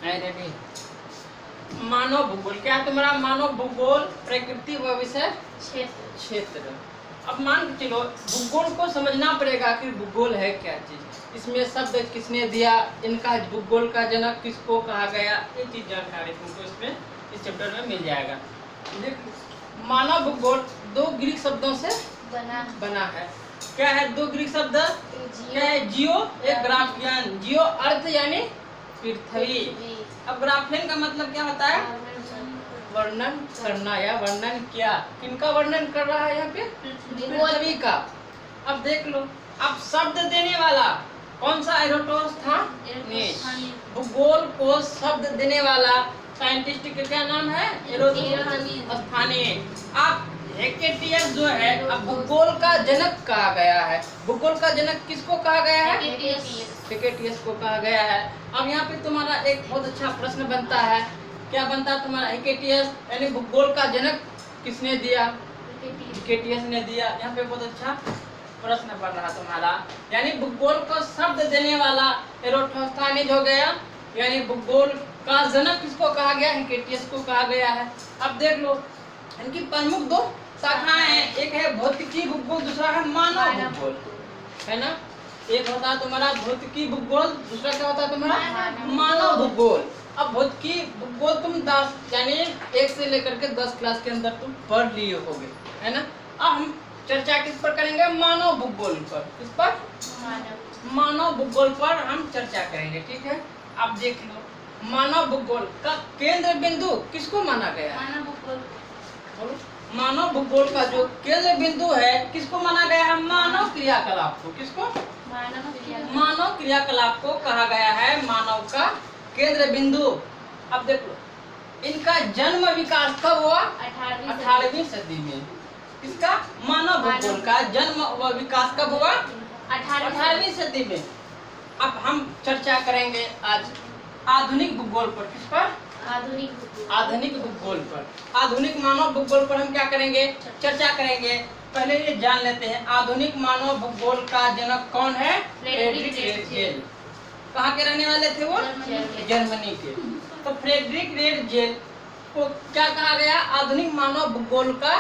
Ready. मानव भूगोल क्या है तुम्हारा? मानव भूगोल प्रकृति व विषय क्षेत्र। अब मान के चलो भूगोल को समझना पड़ेगा, आखिर भूगोल है क्या चीज, इसमें शब्द किसने दिया, इनका भूगोल का जनक किसको कहा गया, ये चीज जानकारी तुमको इसमें इस चैप्टर में मिल जाएगा। देखो मानव भूगोल दो ग्रीक शब्दों से बना है। क्या है दो ग्रीक शब्द? क्या है? जियो, एक ग्राफियन। जियो अर्थ यानी पृथ्वी। अब ग्राफियन का मतलब क्या होता है? वर्णन करना या वर्णन किया। किनका वर्णन कर रहा है यहाँ पे? पृथ्वी का। अब देख लो, अब शब्द देने वाला कौन सा? एरोटोस्थानेस। भूगोल को शब्द देने वाला साइंटिस्ट का क्या नाम है? एरोटोस्थानेस। अब हेकेटियस जो है, अब भूगोल का जनक कहा गया है। भूगोल का जनक किसको कहा गया है? हेकेटियस को कहा गया है। अब यहाँ पे तुम्हारा एक बहुत अच्छा प्रश्न बनता है। क्या बनता है तुम्हारा? हेकेटियस यानी भूगोल का जनक किसने दिया? हेकेटियस ने दिया। यहाँ पे बहुत अच्छा प्रश्न बन रहा तुम्हारा। यानी भूगोल को शब्द देने वाला एरोटोस्थानेस हो गया, यानी भूगोल का जनक किसको कहा गया? हेकेटियस को कहा गया है। अब देख लो इनकी प्रमुख दो शाखाएं हैं, एक है भौतिकी भूगोल, दूसरा है मानव भूगोल, है ना। एक होता है तुम्हारा भौतिकी भूगोल, दूसरा क्या होता है तुम्हारा? मानव भूगोल। अब भौतिकी भूगोल तुम 10 यानी 1 से लेकर के 10 क्लास के अंदर तुम पढ़ लिए होगे, है ना। अब हम चर्चा किस पर करेंगे? मानव भूगोल पर। किस पर? मानव भूगोल पर हम चर्चा करेंगे, ठीक है। अब देख लो मानव भूगोल का केंद्र बिंदु किसको माना गया है? मानव भूगोल का जो केंद्र बिंदु है किसको माना गया है? मानव क्रियाकलाप को। किसको? मानव क्रियाकलाप को कहा गया है मानव का केंद्र बिंदु। अब देखो इनका जन्म विकास कब हुआ? 18वीं सदी में। इसका मानव भूगोल का जन्म व विकास कब हुआ? 18वीं सदी में। अब हम चर्चा करेंगे आज आधुनिक भूगोल पर। किस पर? आधुनिक भूगोल पर। आधुनिक मानव भूगोल पर हम क्या करेंगे? चर्चा करेंगे। पहले ये जान लेते हैं आधुनिक मानव भूगोल का जनक कौन है? Friedrich Ratzel. कहाँ के रहने वाले थे वो? जर्मनी के। तो फ्रेडरिक रेडजेल को क्या कहा गया? आधुनिक मानव भूगोल का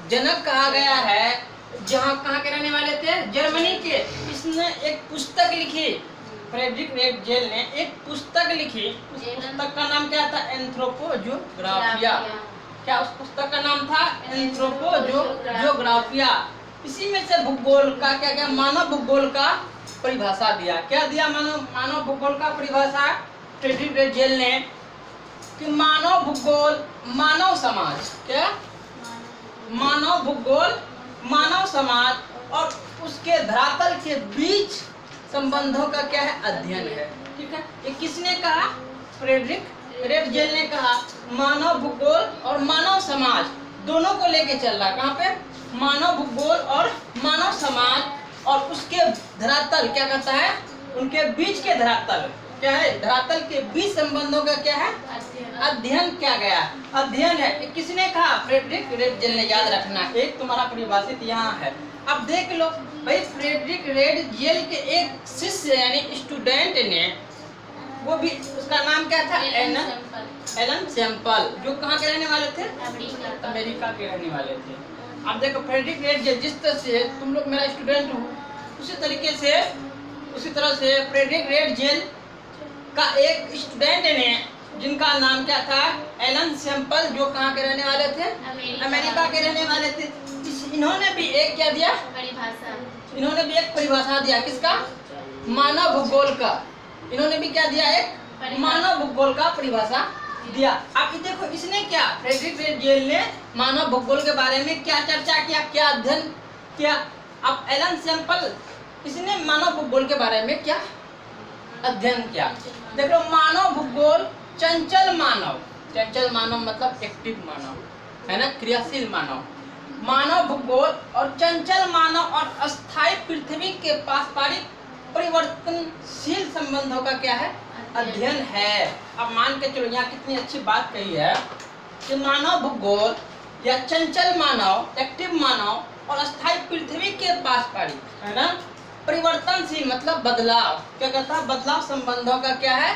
जनक कहा गया है। जहाँ कहाँ के रहने वाले थे? जर्मनी के। इसने एक पुस्तक लिखी, फ्रेडरिक रेडजेल ने एक पुस्तक लिखी। उस पुस्तक का नाम क्या था? एंथ्रोपोजोग्राफिया। क्या उस पुस्तक का नाम था? एंथ्रोपोजोग्राफिया। इसी में से भूगोल का क्या क्या मानव भूगोल का परिभाषा दिया। क्या दिया? मानव भूगोल का परिभाषा फ्रेडरिक रेडजेल ने कि मानव भूगोल मानव समाज, क्या? मानव भूगोल मानव समाज और उसके धरातल के बीच संबंधों का क्या है? अध्ययन है, ठीक है। ये किसने कहा? फ्रेडरिक रेडजेल ने कहा। मानव भूगोल और मानव समाज दोनों को लेके चल रहा। कहाँ पे? मानव भूगोल और मानव समाज और उसके धरातल क्या कहता है? उनके बीच के धरातल क्या है? धरातल के बीच संबंधों का क्या है? अध्ययन किया गया। अध्ययन है। ये किसने कहा? फ्रेडरिक रेडजेल ने। याद रखना, एक तुम्हारा परिभाषित यहाँ है। अब देख लो भाई फ्रेडरिक रेडजेल के एक शिष्य यानी स्टूडेंट ने, वो भी उसका नाम क्या था? एलन सैंपल, जो कहाँ के रहने वाले थे? अमेरिका के रहने वाले थे। अब देखो फ्रेडरिक रेडजेल, जिस तरह से तुम लोग मेरा स्टूडेंट हो उसी तरह से फ्रेडरिक रेडजेल का एक स्टूडेंट ने, जिनका नाम क्या था? एलन सैंपल, जो कहाँ के रहने वाले थे? अमेरिका के रहने वाले थे। इन्होंने भी एक क्या दिया? इन्होंने भी एक परिभाषा दिया। किसका? मानव भूगोल का। इन्होंने भी क्या दिया? एक मानव भूगोल का परिभाषा दिया। अब देखो इसने क्या? फ्रेडरिक रेडजेल ने मानव भूगोल के बारे में क्या चर्चा किया, क्या अध्ययन किया। अब एलन सैंपल, इसने मानव भूगोल के बारे में क्या अध्ययन किया? देखो मानव भूगोल चंचल मानव, चंचल मानव मतलब एक्टिव मानव, है ना, क्रियाशील मानव। मानव भूगोल और चंचल मानव और अस्थायी पृथ्वी के पारस्परिक परिवर्तनशील संबंधों का क्या है? अध्ययन है। अब मान के चलो यहाँ कितनी अच्छी बात कही है कि मानव भूगोल या चंचल मानव, एक्टिव मानव और अस्थायी पृथ्वी के पारस्परिक, है ना, परिवर्तनशील मतलब बदलाव, क्या कहता है? बदलाव संबंधों का क्या है?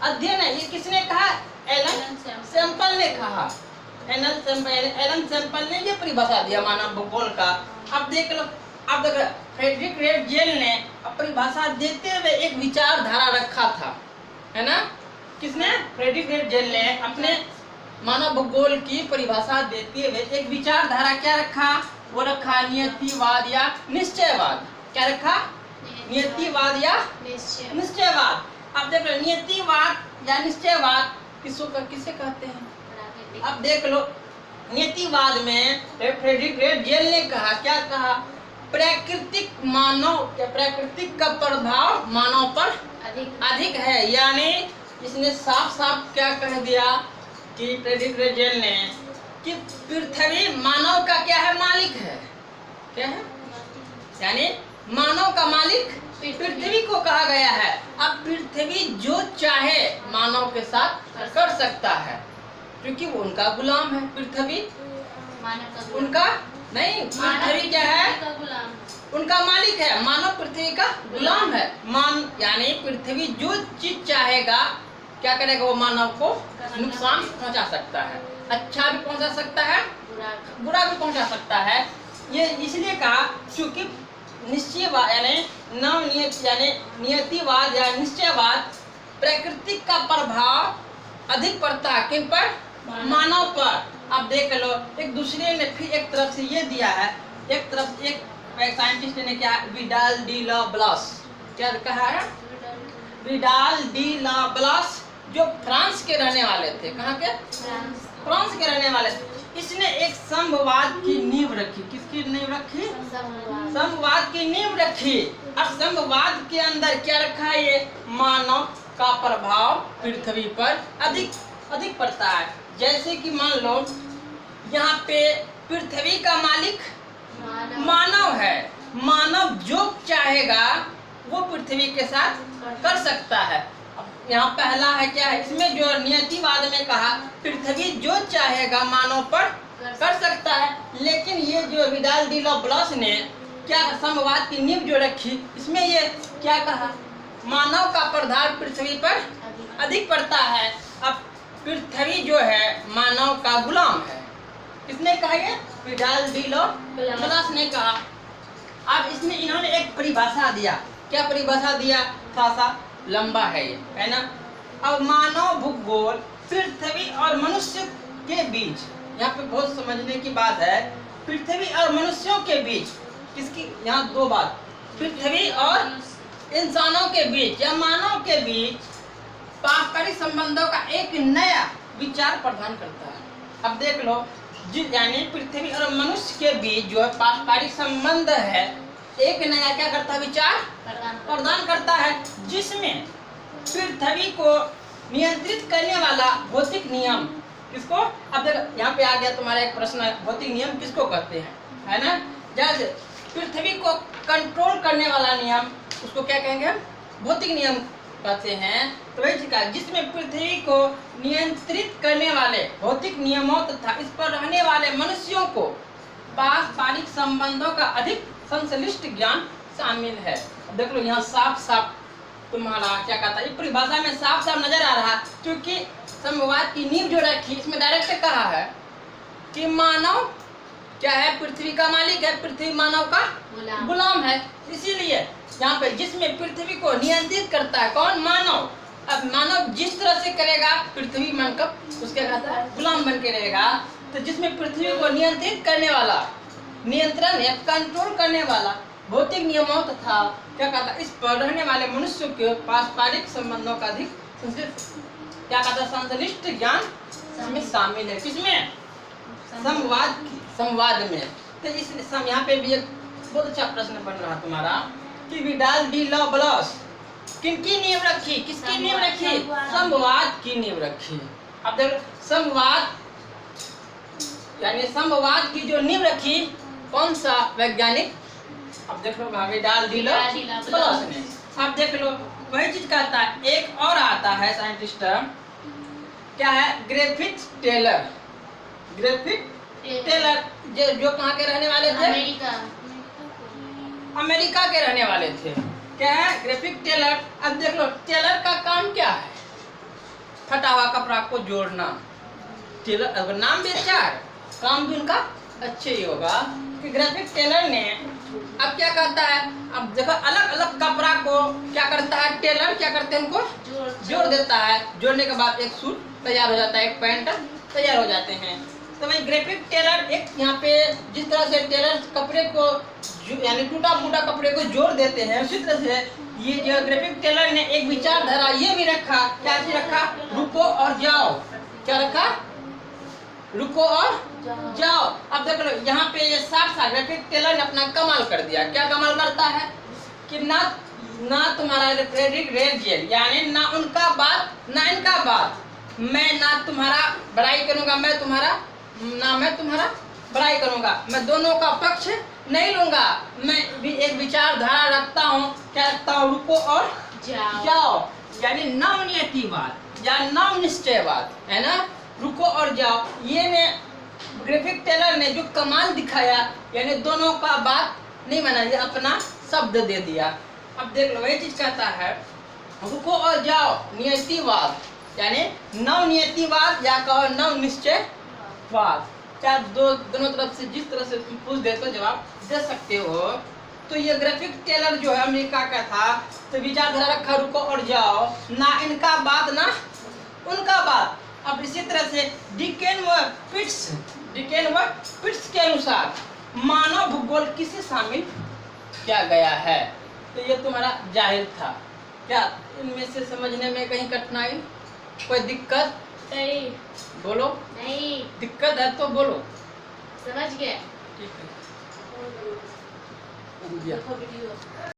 अध्ययन है। ये किसने कहा? एलन सैम्पल ने कहा। एलन सैम्पल ने ये परिभाषा दिया मानव भूगोल का। अब देख लो, अब देखो फ्रेडरिक रेड जेल ने परिभाषा देते हुए एक विचारधारा रखा था, है ना? किसने? फ्रेडरिक रेड जेल ने अपने मानव भूगोल की परिभाषा देते हुए एक विचारधारा क्या रखा? वो रखा नियतिवाद या निश्चयवाद। क्या रखा? नियतिवाद या निश्चयवाद। अब देख लो, नियतिवाद या निश्चयवाद किसे कहते हैं? अब देख लो, नियतिवाद में फ्रेडरिक रेड जेल ने कहा, क्या कहा? प्रकृतिक का प्रभाव मानव पर अधिक है। यानी इसने साफ साफ क्या कह दिया कि फ्रेडरिक रेड जेल ने कि पृथ्वी मानव का क्या है? मालिक है। क्या है? यानी मानव का मालिक पृथ्वी को कहा गया है। अब पृथ्वी जो चाहे मानव के साथ कर सकता है, क्योंकि वो उनका गुलाम है। पृथ्वी उनका नहीं, पृथ्वी क्या है? उनका मालिक है। मानव पृथ्वी का गुलाम है। यानी पृथ्वी जो चीज चाहेगा क्या करेगा? वो मानव को नुकसान पहुंचा सकता है, अच्छा भी पहुंचा सकता है, बुरा भी पहुंचा सकता है। ये इसलिए कहा क्योंकि निश्चयवाद यानी नियतिवाद या निश्चयवाद प्रकृति का प्रभाव अधिक पड़ता है किन पर? मानव पर। अब देख लो, एक दूसरे ने फिर एक तरफ से ये दिया है, एक तरफ एक साइंटिस्ट ने क्या? विडाल डी ला ब्लास। क्या कहा है? विडाल डी ला ब्लास, जो फ्रांस के रहने वाले थे। कहाँ के? फ्रांस के रहने वाले थे। इसने एक संभवाद की नींव रखी। किसकी नींव रखी? संभवाद की नींव रखी। अब संभवाद के अंदर क्या रखा है? ये मानव का प्रभाव पृथ्वी पर अधिक पड़ता है। जैसे कि मान लो यहाँ पे पृथ्वी का मालिक मानव है। मानव जो चाहेगा वो पृथ्वी के साथ कर सकता है। यहाँ पहला है क्या है? इसमें जो नियतिवाद में कहा पृथ्वी जो चाहेगा मानव पर कर सकता है, लेकिन ये जो विडाल डी ला ब्लास ने क्या संभवाद की नींव जो रखी, इसमें ये क्या कहा? मानव का प्रभाव पृथ्वी पर अधिक पड़ता है। अब पृथ्वी जो है मानव का गुलाम है। किसने कहा? ये विडाल डी ला ब्लास ने कहा। अब इसमें इन्होंने एक परिभाषा दिया। क्या परिभाषा दिया? थोड़ा सा लंबा है ये, है ना? अब मानव भूगोल पृथ्वी और मनुष्य के बीच, यहाँ पे बहुत समझने की बात है, पृथ्वी और मनुष्यों के बीच किसकी? यहाँ दो बात, पृथ्वी और इंसानों के बीच या मानव के बीच पारस्परिक संबंधों का एक नया विचार प्रदान करता है। अब देख लो, यानी पृथ्वी और मनुष्य के बीच जो पारस्परिक संबंध है, एक नया क्या करता है? विचार प्रदान करता है, जिसमें पृथ्वी को नियंत्रित करने वाला भौतिक नियम किसको? अब देखो यहाँ पे आ गया तुम्हारा एक प्रश्न, भौतिक नियम किसको कहते हैं, है ना? जैसे पृथ्वी को कंट्रोल करने वाला नियम, उसको क्या कहेंगे? भौतिक नियम कहते हैं। तो वही चीज, जिसमें पृथ्वी को नियंत्रित करने वाले भौतिक नियमों तथा इस पर रहने वाले मनुष्यों को पारस्परिक संबंधों का अधिक संश्लिष्ट ज्ञान शामिल है। देख लो यहाँ साफ साफ तुम्हारा क्या कहता है, परिभाषा में साफ साफ नजर आ रहा, क्योंकि संभवाद की नींव जो रखी इसमें डायरेक्ट कहा है कि मानव क्या है? पृथ्वी का मालिक है, पृथ्वी मानव का गुलाम है। इसीलिए यहाँ पे जिसमें पृथ्वी को नियंत्रित करता है कौन? मानव। अब मानव जिस तरह से करेगा पृथ्वी मन का उसके कहता है गुलाम बन के रहेगा। तो जिसमें पृथ्वी को नियंत्रित करने वाला, नियंत्रण या कंट्रोल करने वाला भौतिक नियमों तथा क्या कहता है इस पर रहने वाले मनुष्यों के पारस्परिक संबंधों का अधिक क्या कहता है संश्लिष्ट ज्ञान इसमें शामिल है। किसमें? संवाद में। तो इस यहाँ पे भी एक बहुत अच्छा प्रश्न बन रहा तुम्हारा कि विडाल डी ला ब्लास किनकी नींव रखी? किसकी नींव रखी? संवाद की नींव रखी। अब देखो संवाद यानी संवाद की जो नींव रखी कौन सा वैज्ञानिक? अब देख लो विडाल डी ला ब्लास ने। अब देख लो वही चीज कहता है। एक और आता है साइंटिस्ट क्या है? Griffith Taylor. ग्रिफिथ टेलर जो कहाँ के रहने वाले थे? अमेरिका के रहने वाले थे। क्या है? Griffith Taylor. अब देख लो टेलर का काम क्या है? फटा हुआ कपड़ा को जोड़ना। टेलर अगर नाम भी अच्छा है, काम भी उनका अच्छे ही होगा। कि ग्राफिक टेलर ने अब क्या करता है, अब देखो अलग अलग कपड़ा को क्या करता है, टेलर क्या करते हैं, उनको जोड़ देता है। जोड़ने के बाद एक सूट तैयार हो जाता है, एक पैंट तैयार हो जाते हैं। तो भाई ग्राफिक टेलर एक यहाँ पे जिस तरह से टेलर कपड़े को यानी टूटा फूटा कपड़े को जोड़ देते हैं, उसी तरह से ये जो ग्राफिक टेलर ने एक विचारधारा ये भी रखा, क्या चीज रखा, रुको और जाओ। क्या रखा, रुको और जाओ। अब देख लो यहाँ पे ये 60 साल ग्राफिक टेलर ने अपना कमाल कर दिया। क्या कमाल करता है कि ना तुम्हारा क्रेडिट रेट जेल, यानी ना उनका बात ना इनका बात, मैं ना तुम्हारा बड़ाई करूंगा, मैं तुम्हारा बड़ाई करूंगा, मैं दोनों का पक्ष नहीं लूंगा। मैं भी एक विचारधारा रखता हूँ, क्या रखता हूँ, रुको और जाओ, यानी नवनियतिवाद या नवनिश्चयवाद, है ना, रुको और जाओ। ये ने ग्राफिक टेलर ने जो कमाल दिखाया, यानी दोनों का बात नहीं माना, ये अपना शब्द दे दिया। अब देख लो वही चीज कहता है, रुको और जाओ, नियतिवाद यानी नवनियतिवाद या कहो नवनिश्चयवाद। क्या दोनों तरफ से जिस तरह से तुम पूछ दे तो जवाब दे सकते हो। तो ये ग्राफिक टेलर जो है अमेरिका का था, तो विचारधारा रखा, रुको और जाओ, ना इनका बात ना उनका बात। अब इसी तरह से डिकेन व पिट्स के अनुसार मानव भूगोल किसे शामिल किया गया है। तो ये तुम्हारा जाहिर था। क्या इनमें से समझने में कहीं कठिनाई, कोई दिक्कत? नहीं। बोलो। नहीं। दिक्कत है तो बोलो। समझ गए। ठीक है। देखो वीडियो।